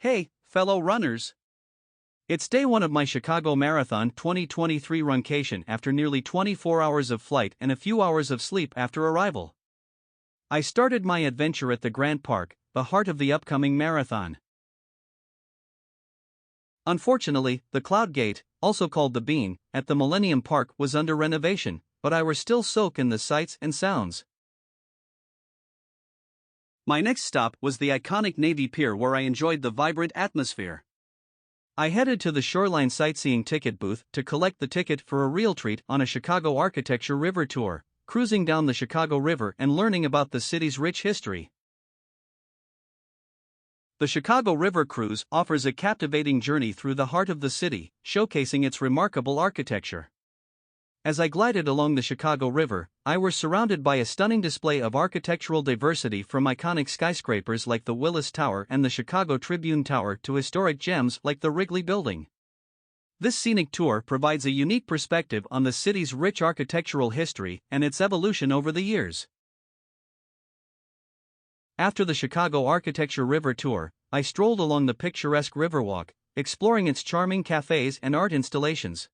Hey, fellow runners! It's day one of my Chicago Marathon 2023 runcation after nearly 24 hours of flight and a few hours of sleep after arrival. I started my adventure at the Grant Park, the heart of the upcoming marathon. Unfortunately, the Cloud Gate, also called the Bean, at the Millennium Park was under renovation, but I were still soaked in the sights and sounds. My next stop was the iconic Navy Pier where I enjoyed the vibrant atmosphere. I headed to the Shoreline Sightseeing ticket booth to collect the ticket for a real treat on a Chicago architecture river tour, cruising down the Chicago River and learning about the city's rich history. The Chicago River Cruise offers a captivating journey through the heart of the city, showcasing its remarkable architecture. As I glided along the Chicago River, I was surrounded by a stunning display of architectural diversity from iconic skyscrapers like the Willis Tower and the Chicago Tribune Tower to historic gems like the Wrigley Building. This scenic tour provides a unique perspective on the city's rich architectural history and its evolution over the years. After the Chicago Architecture River Tour, I strolled along the picturesque Riverwalk, exploring its charming cafes and art installations.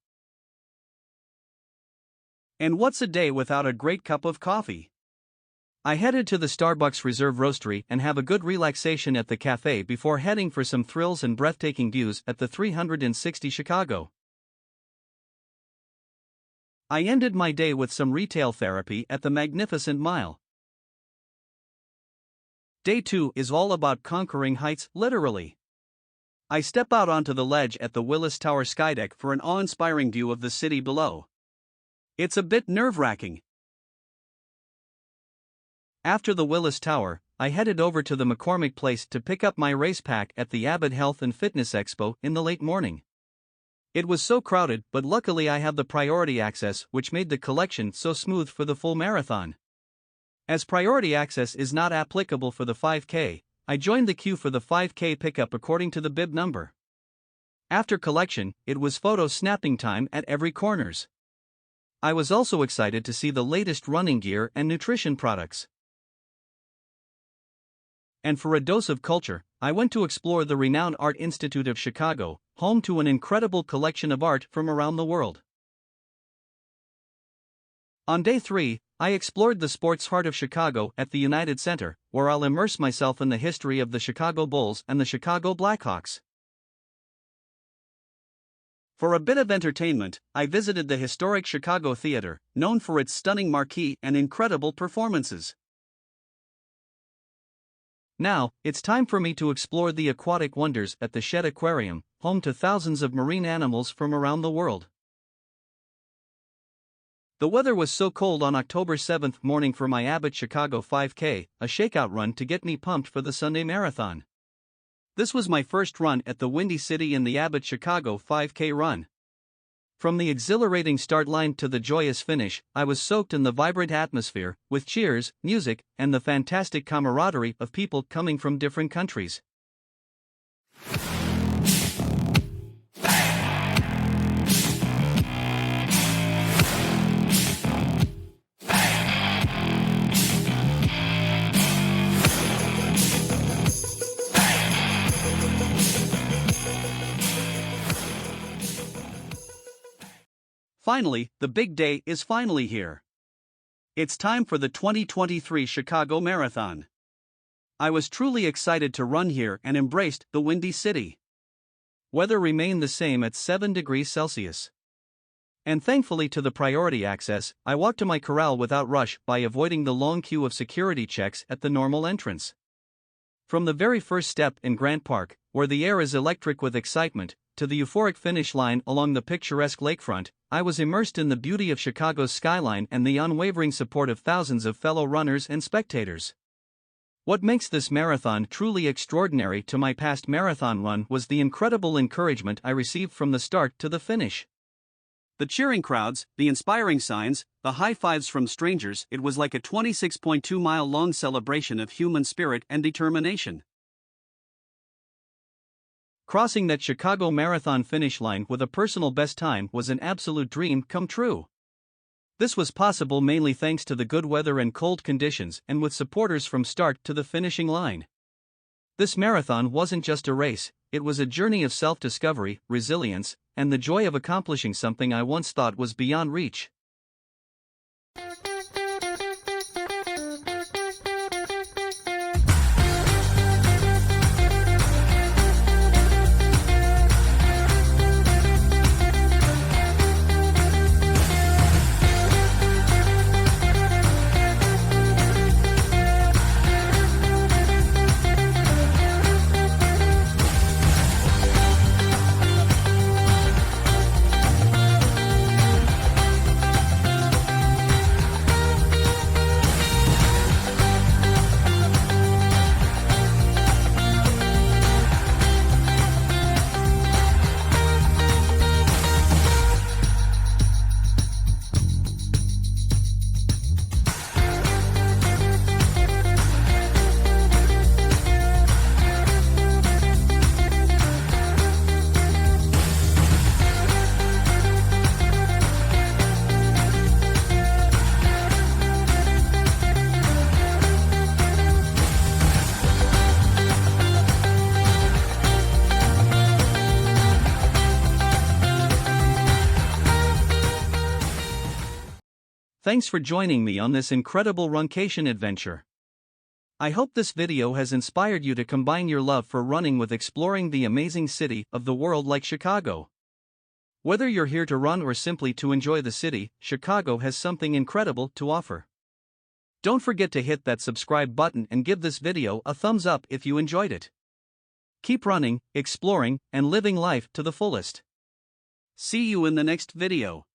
And what's a day without a great cup of coffee? I headed to the Starbucks Reserve Roastery and have a good relaxation at the cafe before heading for some thrills and breathtaking views at the 360 Chicago. I ended my day with some retail therapy at the Magnificent Mile. Day 2 is all about conquering heights, literally. I step out onto the ledge at the Willis Tower skydeck for an awe-inspiring view of the city below. It's a bit nerve-wracking. After the Willis Tower, I headed over to the McCormick Place to pick up my race pack at the Abbott Health and Fitness Expo in the late morning. It was so crowded, but luckily I have the priority access, which made the collection so smooth for the full marathon. As priority access is not applicable for the 5K, I joined the queue for the 5K pickup according to the bib number. After collection, it was photo snapping time at every corners. I was also excited to see the latest running gear and nutrition products. And for a dose of culture, I went to explore the renowned Art Institute of Chicago, home to an incredible collection of art from around the world. On day 3, I explored the sports heart of Chicago at the United Center, where I'll immerse myself in the history of the Chicago Bulls and the Chicago Blackhawks. For a bit of entertainment, I visited the historic Chicago Theater, known for its stunning marquee and incredible performances. Now, it's time for me to explore the aquatic wonders at the Shedd Aquarium, home to thousands of marine animals from around the world. The weather was so cold on October 7th morning for my Abbott Chicago 5K, a shakeout run to get me pumped for the Sunday marathon. This was my first run at the Windy City in the Abbott Chicago 5K run. From the exhilarating start line to the joyous finish, I was soaked in the vibrant atmosphere, with cheers, music, and the fantastic camaraderie of people coming from different countries. Finally, the big day is finally here. It's time for the 2023 Chicago Marathon. I was truly excited to run here and embraced the Windy City. Weather remained the same at 7 degrees Celsius. And thankfully to the priority access, I walked to my corral without rush by avoiding the long queue of security checks at the normal entrance. From the very first step in Grant Park, where the air is electric with excitement, to the euphoric finish line along the picturesque lakefront, I was immersed in the beauty of Chicago's skyline and the unwavering support of thousands of fellow runners and spectators. What makes this marathon truly extraordinary to my past marathon run was the incredible encouragement I received from the start to the finish. The cheering crowds, the inspiring signs, the high fives from strangers, it was like a 26.2-mile-long celebration of human spirit and determination. Crossing that Chicago Marathon finish line with a personal best time was an absolute dream come true. This was possible mainly thanks to the good weather and cold conditions and with supporters from start to the finishing line. This marathon wasn't just a race, it was a journey of self-discovery, resilience, and the joy of accomplishing something I once thought was beyond reach. Thanks for joining me on this incredible runcation adventure. I hope this video has inspired you to combine your love for running with exploring the amazing city of the world like Chicago. Whether you're here to run or simply to enjoy the city, Chicago has something incredible to offer. Don't forget to hit that subscribe button and give this video a thumbs up if you enjoyed it. Keep running, exploring, and living life to the fullest. See you in the next video.